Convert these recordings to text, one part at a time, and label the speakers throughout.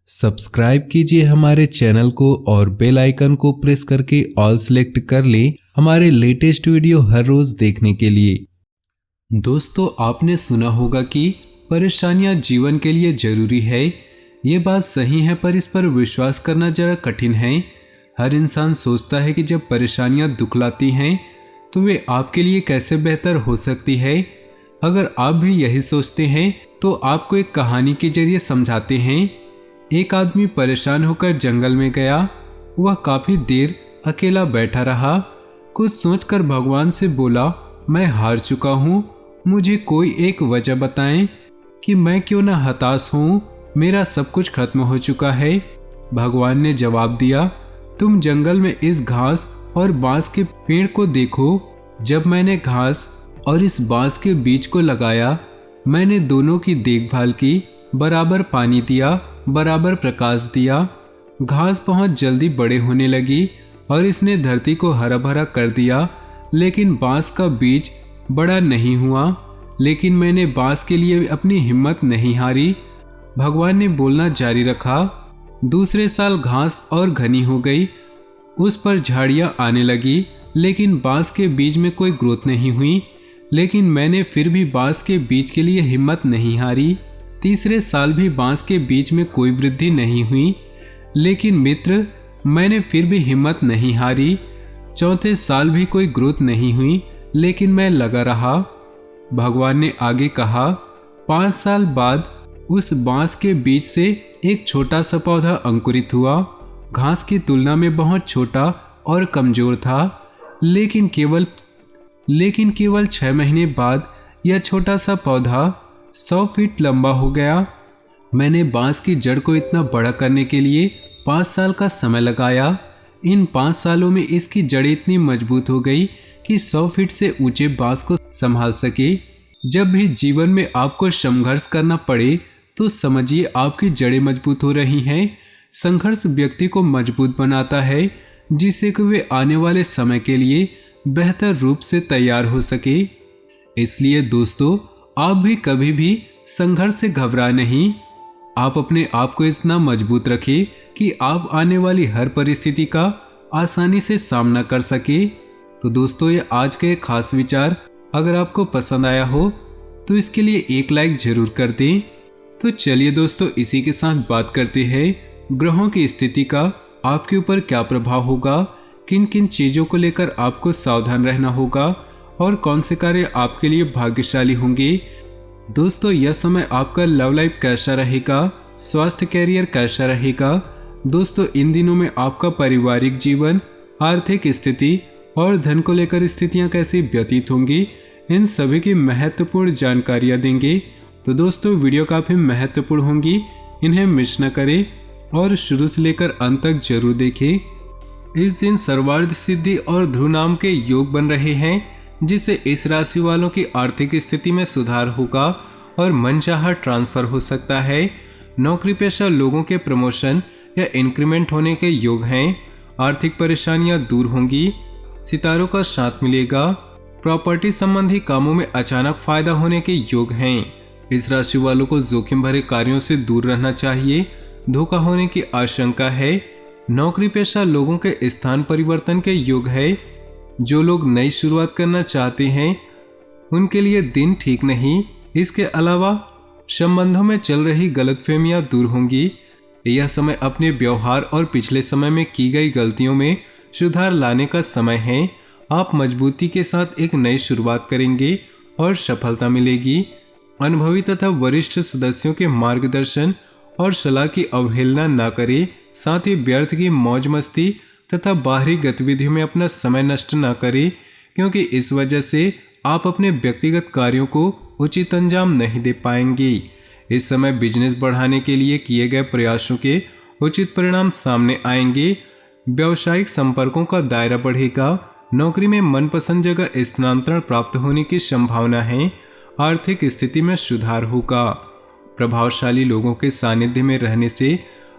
Speaker 1: Subscribe कीजिए हमारे channel को और बेल आइकन को प्रेस करके ऑल सेलेक्ट कर लें हमारे लेटेस्ट वीडियो हर रोज देखने के लिए। दोस्तों, आपने सुना होगा कि परेशानियां जीवन के लिए जरूरी है। ये बात सही है, पर इस पर विश्वास करना जरा कठिन है। हर इंसान सोचता है कि जब परेशानियां दुख लाती हैं तो वे आपके लिए कैसे बेहतर हो सकती है। अगर आप भी यही सोचते हैं तो आपको एक कहानी के जरिए समझाते हैं। एक आदमी परेशान होकर जंगल में गया। वह काफी देर अकेला बैठा रहा। कुछ सोचकर भगवान से बोला, मैं हार चुका हूँ, मुझे कोई एक वजह बताएं कि मैं क्यों ना हताश हूँ। मेरा सब कुछ खत्म हो चुका है। भगवान ने जवाब दिया, तुम जंगल में इस घास और बांस के पेड़ को देखो। जब मैंने घास और इस बांस के बीज को लगाया, मैंने दोनों की देखभाल की, बराबर पानी दिया, बराबर प्रकाश दिया। घास बहुत जल्दी बड़े होने लगी और इसने धरती को हरा भरा कर दिया। लेकिन बांस का बीज बड़ा नहीं हुआ। लेकिन मैंने बांस के लिए अपनी हिम्मत नहीं हारी। भगवान ने बोलना जारी रखा। दूसरे साल घास और घनी हो गई, उस पर झाड़ियां आने लगी, लेकिन बांस के बीज में कोई ग्रोथ नहीं हुई। लेकिन मैंने फिर भी बांस के बीज के लिए हिम्मत नहीं हारी। तीसरे साल भी बांस के बीज में कोई वृद्धि नहीं हुई। लेकिन मित्र, मैंने फिर भी हिम्मत नहीं हारी। चौथे साल भी कोई ग्रोथ नहीं हुई, लेकिन मैं लगा रहा। भगवान ने आगे कहा, 5 साल बाद उस बांस के बीज से एक छोटा सा पौधा अंकुरित हुआ। घास की तुलना में बहुत छोटा और कमजोर था। लेकिन केवल 6 महीने बाद यह छोटा सा पौधा 100 फीट लंबा हो गया। मैंने बांस की जड़ को इतना बड़ा करने के लिए 5 साल का समय लगाया। इन 5 सालों में इसकी जड़ें इतनी मजबूत हो गई कि 100 फीट से ऊंचे बांस को संभाल सके। जब भी जीवन में आपको संघर्ष करना पड़े तो समझिए आपकी जड़ें मजबूत हो रही हैं। संघर्ष व्यक्ति को मजबूत बनाता है, जिससे कि वे आने वाले समय के लिए बेहतर रूप से तैयार हो सके। इसलिए दोस्तों, आप भी कभी भी संघर्ष से घबराएं नहीं। आप अपने आप को इतना मजबूत रखें कि आप आने वाली हर परिस्थिति का आसानी से सामना कर सके। तो दोस्तों, ये आज के खास विचार अगर आपको पसंद आया हो तो इसके लिए एक लाइक जरूर कर दें। तो चलिए दोस्तों, इसी के साथ बात करते हैं ग्रहों की स्थिति का आपके ऊपर क्या प्रभाव होगा, किन किन चीजों को लेकर आपको सावधान रहना होगा और कौन से कार्य आपके लिए भाग्यशाली होंगे। दोस्तों, यह समय आपका लव लाइफ कैसा रहेगा, स्वास्थ्य कैरियर कैसा रहेगा। दोस्तों, इन दिनों में आपका पारिवारिक जीवन, आर्थिक स्थिति और धन को लेकर स्थितियां कैसी व्यतीत होंगी, इन सभी की महत्वपूर्ण जानकारियां देंगे। तो दोस्तों, वीडियो काफी महत्वपूर्ण होंगी, इन्हें मिस न करें और शुरू से लेकर अंत तक जरूर देखें। इस दिन सर्वार्थ सिद्धि और ध्रुव नाम के योग बन रहे हैं, जिससे इस राशि वालों की आर्थिक स्थिति में सुधार होगा और मनचाहा ट्रांसफर हो सकता है। नौकरी पेशा लोगों के प्रमोशन या इंक्रीमेंट होने के योग हैं। आर्थिक परेशानियां दूर होंगी। सितारों का साथ मिलेगा। प्रॉपर्टी संबंधी कामों में अचानक फायदा होने के योग हैं। इस राशि वालों को जोखिम भरे कार्यों से दूर रहना चाहिए, धोखा होने की आशंका है। नौकरी पेशा लोगों के स्थान परिवर्तन के योग है। जो लोग नई शुरुआत करना चाहते हैं उनके लिए दिन ठीक नहीं। इसके अलावा संबंधों में चल रही गलतफहमियां दूर होंगी। यह समय अपने व्यवहार और पिछले समय में की गई गलतियों में सुधार लाने का समय है। आप मजबूती के साथ एक नई शुरुआत करेंगे और सफलता मिलेगी। अनुभवी तथा वरिष्ठ सदस्यों के मार्गदर्शन और सलाह की अवहेलना न करें। साथ ही व्यर्थ की मौज मस्ती तथा बाहरी गतिविधियों में अपना समय नष्ट न करें, क्योंकि इस वजह से आप अपने व्यक्तिगत कार्यों को उचित अंजाम नहीं दे पाएंगे। इस समय बिजनेस बढ़ाने के लिए किए गए प्रयासों के उचित परिणाम सामने आएंगे। व्यावसायिक संपर्कों का दायरा बढ़ेगा। नौकरी में मनपसंद जगह स्थानांतरण प्राप्त होने की संभावना है। आर्थिक स्थिति में सुधार होगा। प्रभावशाली लोगों के सानिध्य में रहने से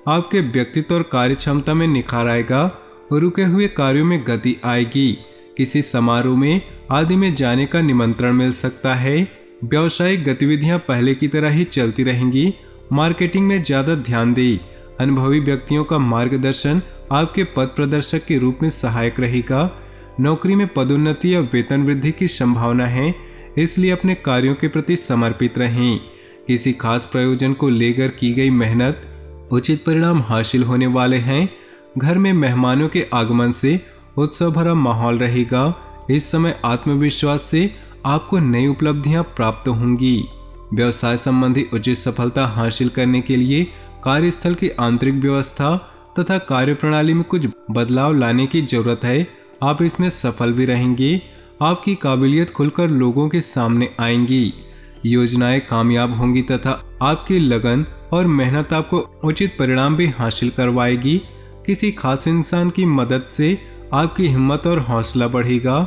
Speaker 1: आपके व्यक्तित्व और कार्य क्षमता में निखार आएगा। रुके हुए कार्यों में गति आएगी। किसी समारोह में आदि में जाने का निमंत्रण मिल सकता है। व्यावसायिक गतिविधियां पहले की तरह ही चलती रहेंगी। मार्केटिंग में ज्यादा ध्यान दें। अनुभवी व्यक्तियों का मार्गदर्शन आपके पद प्रदर्शक के रूप में सहायक रहेगा। नौकरी में पदोन्नति या वेतन वृद्धि की संभावना है, इसलिए अपने कार्यों के प्रति समर्पित रहें। किसी खास प्रयोजन को लेकर की गई मेहनत उचित परिणाम हासिल होने वाले हैं। घर में मेहमानों के आगमन से उत्सव भरा माहौल रहेगा। इस समय आत्मविश्वास से आपको नई उपलब्धियां प्राप्त होंगी। व्यवसाय संबंधी उचित सफलता हासिल करने के लिए कार्यस्थल की आंतरिक व्यवस्था तथा कार्यप्रणाली में कुछ बदलाव लाने की जरूरत है। आप इसमें सफल भी रहेंगे। आपकी काबिलियत खुलकर लोगों के सामने आएंगी। योजनाएं कामयाब होंगी तथा आपकी लगन और मेहनत आपको उचित परिणाम भी हासिल करवाएगी। किसी खास इंसान की मदद से आपकी हिम्मत और हौसला बढ़ेगा।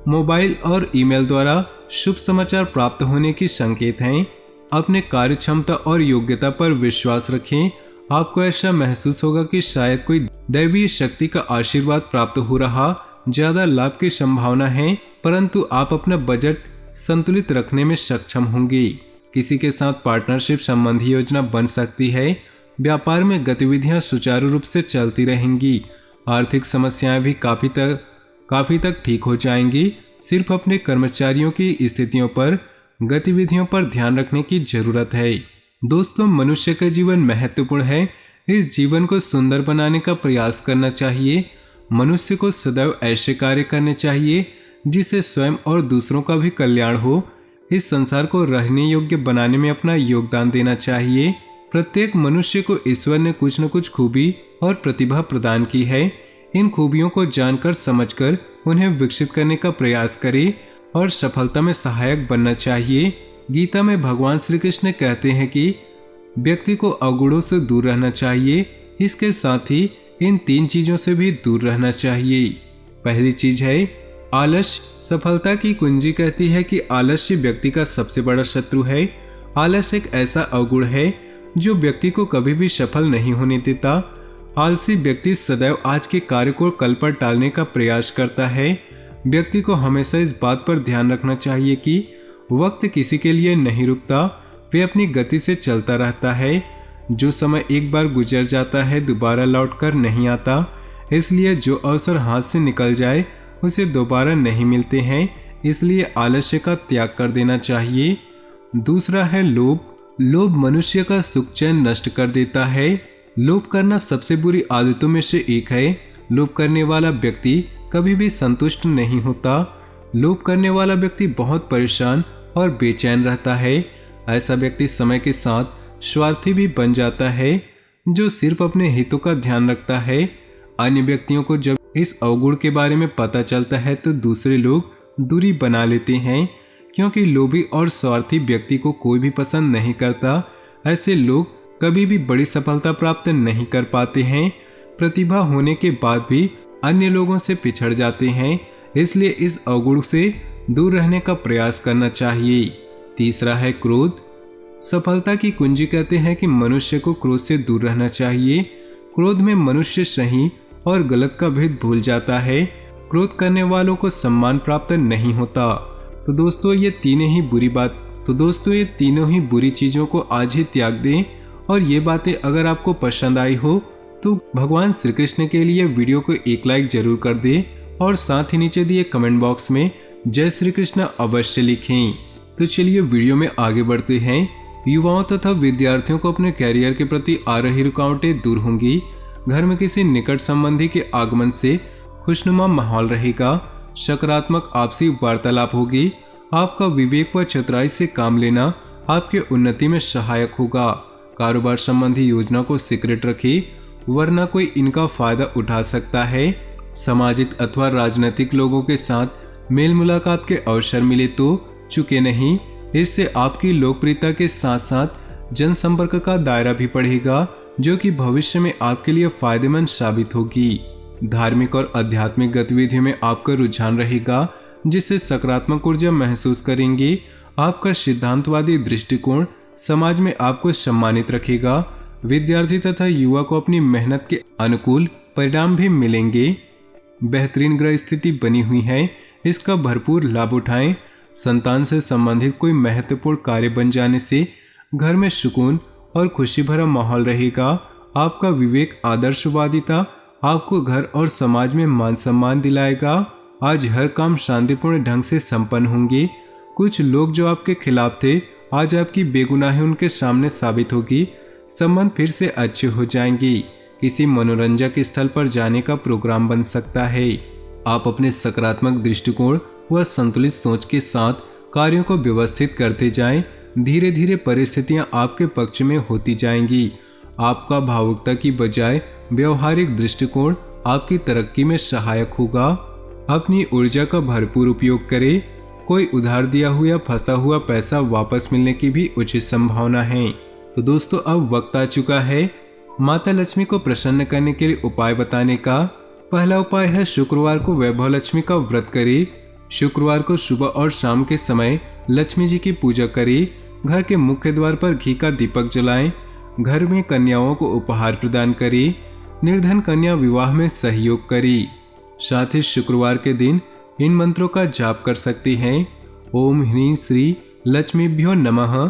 Speaker 1: मोबाइल और ईमेल द्वारा शुभ समाचार प्राप्त होने की संकेत हैं। अपने कार्य क्षमता और योग्यता पर विश्वास रखें। आपको ऐसा महसूस होगा कि शायद कोई दैवीय शक्ति का आशीर्वाद प्राप्त हो रहा। ज्यादा लाभ की संभावना है, परंतु आप अपना बजट संतुलित रखने में सक्षम होंगे। किसी के साथ पार्टनरशिप संबंधी योजना बन सकती है। व्यापार में गतिविधियां सुचारू रूप से चलती रहेंगी। आर्थिक समस्याएं भी काफी तक ठीक हो जाएंगी। सिर्फ अपने कर्मचारियों की स्थितियों पर गतिविधियों पर ध्यान रखने की जरूरत है। दोस्तों, मनुष्य का जीवन महत्वपूर्ण है। इस जीवन को सुंदर बनाने का प्रयास करना चाहिए। मनुष्य को सदैव ऐसे कार्य करने चाहिए जिससे स्वयं और दूसरों का भी कल्याण हो। इस संसार को रहने योग्य बनाने में अपना योगदान देना चाहिए। प्रत्येक मनुष्य को ईश्वर ने कुछ न कुछ खूबी और प्रतिभा प्रदान की है। इन खूबियों को जानकर समझकर उन्हें विकसित करने का प्रयास करें और सफलता में सहायक बनना चाहिए। गीता में भगवान श्री कृष्ण कहते हैं कि व्यक्ति को अवगुणों से दूर रहना चाहिए। इसके साथ ही इन 3 चीजों से भी दूर रहना चाहिए। पहली चीज है आलस्य। सफलता की कुंजी कहती है कि आलस्य व्यक्ति का सबसे बड़ा शत्रु है। आलस्य एक ऐसा अवगुण है जो व्यक्ति को कभी भी सफल नहीं होने देता। आलसी व्यक्ति सदैव आज के कार्य को कल पर टालने का प्रयास करता है। व्यक्ति को हमेशा इस बात पर ध्यान रखना चाहिए कि वक्त किसी के लिए नहीं रुकता, वे अपनी गति से चलता रहता है। जो समय एक बार गुजर जाता है दोबारा लौट कर नहीं आता, इसलिए जो अवसर हाथ से निकल जाए उसे दोबारा नहीं मिलते हैं। इसलिए आलस्य का त्याग कर देना चाहिए। दूसरा है लोभ। लोभ मनुष्य का सुख चैन नष्ट कर देता है। लोभ करना सबसे बुरी आदतों में से एक है। लोभ करने वाला व्यक्ति कभी भी संतुष्ट नहीं होता। लोभ करने वाला व्यक्ति बहुत परेशान और बेचैन रहता है। ऐसा व्यक्ति समय के साथ स्वार्थी भी बन जाता है, जो सिर्फ अपने हितों का ध्यान रखता है। अन्य व्यक्तियों को जब इस अवगुण के बारे में पता चलता है तो दूसरे लोग दूरी बना लेते हैं, क्योंकि लोभी और स्वार्थी व्यक्ति को कोई भी पसंद नहीं करता। ऐसे लोग कभी भी बड़ी सफलता प्राप्त नहीं कर पाते हैं। प्रतिभा होने के बाद भी अन्य लोगों से पिछड़ जाते हैं। इसलिए इस अवगुण से दूर रहने का प्रयास करना चाहिए। तीसरा है क्रोध। सफलता की कुंजी कहते हैं कि मनुष्य को क्रोध से दूर रहना चाहिए। क्रोध में मनुष्य सही और गलत का भेद भूल जाता है। क्रोध करने वालों को सम्मान प्राप्त नहीं होता। तो दोस्तों ये तीनों ही बुरी चीजों को आज ही त्याग दें। और ये बातें अगर आपको पसंद आई हो तो भगवान श्री कृष्ण के लिए वीडियो को एक लाइक जरूर कर दें और साथ ही नीचे दिए कमेंट बॉक्स में जय श्री कृष्ण अवश्य लिखें। तो चलिए वीडियो में आगे बढ़ते हैं। युवाओं तथा विद्यार्थियों को अपने कैरियर के प्रति आ रही रुकावटें दूर होंगी। घर में किसी निकट संबंधी के आगमन से खुशनुमा माहौल रहेगा। सकारात्मक आपसी वार्तालाप होगी। आपका विवेक व चतुराई से काम लेना आपके उन्नति में सहायक होगा। कारोबार संबंधी योजना को सीक्रेट रखें, वरना कोई इनका फायदा उठा सकता है। सामाजिक अथवा राजनीतिक लोगों के साथ मेल मुलाकात के अवसर मिले तो चुके नहीं। इससे आपकी लोकप्रियता के साथ साथ जनसंपर्क का दायरा भी बढ़ेगा, जो कि भविष्य में आपके लिए फायदेमंद साबित होगी। धार्मिक और आध्यात्मिक गतिविधियों में आपका रुझान रहेगा, जिससे सकारात्मक ऊर्जा महसूस करेंगे। आपका सिद्धांतवादी दृष्टिकोण समाज में आपको सम्मानित रखेगा। विद्यार्थी तथा युवा को अपनी मेहनत के अनुकूल परिणाम भी मिलेंगे। बेहतरीन ग्रह स्थिति बनी हुई है, इसका भरपूर लाभ उठाएं। संतान से संबंधित कोई महत्वपूर्ण कार्य बन जाने से घर में सुकून और खुशी भरा माहौल रहेगा। आपका विवेक आदर्शवादिता आपको घर और समाज में मान सम्मान दिलाएगा। आज हर काम शांतिपूर्ण ढंग से संपन्न होंगे। कुछ लोग जो आपके खिलाफ थे, आज आपकी बेगुनाही उनके सामने साबित होगी। संबंध फिर से अच्छे हो जाएंगे। किसी मनोरंजक स्थल पर जाने का प्रोग्राम बन सकता है। आप अपने सकारात्मक दृष्टिकोण व संतुलित सोच के साथ कार्यों को व्यवस्थित करते जाएं। धीरे धीरे परिस्थितियां आपके पक्ष में होती जाएंगी। आपका भावुकता की बजाय व्यवहारिक दृष्टिकोण आपकी तरक्की में सहायक होगा। अपनी ऊर्जा का भरपूर उपयोग करें। कोई उधार दिया हुआ या फंसा हुआ पैसा वापस मिलने की भी उचित संभावना है। तो दोस्तों, अब वक्त आ चुका है माता लक्ष्मी को प्रसन्न करने के लिए उपाय बताने का। पहला उपाय है शुक्रवार को वैभव लक्ष्मी का व्रत करें। शुक्रवार को सुबह और शाम के समय लक्ष्मी जी की पूजा करें। घर के मुख्य द्वार पर घी का दीपक जलाएं। घर में कन्याओं को उपहार प्रदान करें। निर्धन कन्या विवाह में सहयोग करें। साथ ही शुक्रवार के दिन इन मंत्रों का जाप कर सकते हैं। ओम ह्रीं श्री लक्ष्मीभ्यो नमः।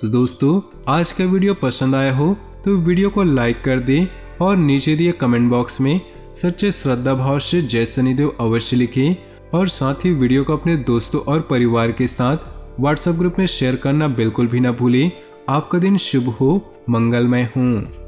Speaker 1: तो दोस्तों, आज का वीडियो पसंद आया हो तो वीडियो को लाइक कर दें और नीचे दिए कमेंट बॉक्स में सच्चे श्रद्धा भाव से जय शनिदेव अवश्य लिखें। और साथ ही वीडियो को अपने दोस्तों और परिवार के साथ व्हाट्सएप ग्रुप में शेयर करना बिल्कुल भी ना भूलें। आपका दिन शुभ हो, मंगलमय हो।